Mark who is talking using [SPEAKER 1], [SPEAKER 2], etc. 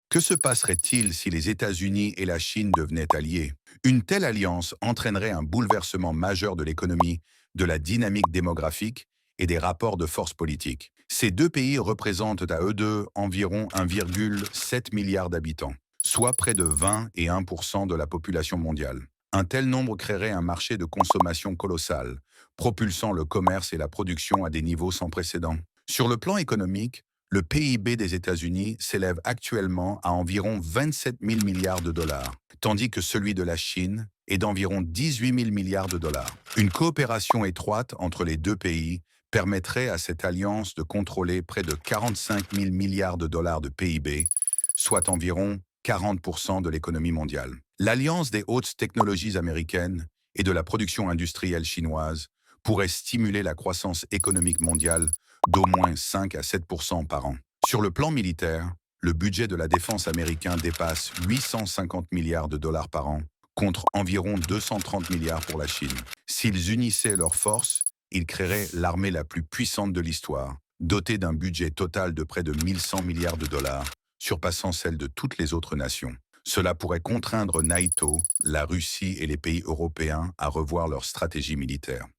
[SPEAKER 1] Que se passerait-il si les États-Unis et la Chine devenaient alliés? Une telle alliance entraînerait un bouleversement majeur de l'économie, de la dynamique démographique et des rapports de force politique. Ces deux pays représentent à eux deux environ 1,7 milliard d'habitants, soit près de 20 et 1% de la population mondiale. Un tel nombre créerait un marché de consommation colossal, propulsant le commerce et la production à des niveaux sans précédent. Sur le plan économique, le PIB des États-Unis s'élève actuellement à environ 27 000 milliards de dollars, tandis que celui de la Chine est d'environ 18 000 milliards de dollars. Une coopération étroite entre les deux pays permettrait à cette alliance de contrôler près de 45 000 milliards de dollars de PIB, soit environ 40% de l'économie mondiale. L'alliance des hautes technologies américaines et de la production industrielle chinoise pourrait stimuler la croissance économique mondiale d'au moins 5 à 7% par an. Sur le plan militaire, le budget de la défense américain dépasse 850 milliards de dollars par an, contre environ 230 milliards pour la Chine. S'ils unissaient leurs forces, ils créeraient l'armée la plus puissante de l'histoire, dotée d'un budget total de près de 1100 milliards de dollars, surpassant celle de toutes les autres nations. Cela pourrait contraindre NATO, la Russie et les pays européens à revoir leur stratégie militaire.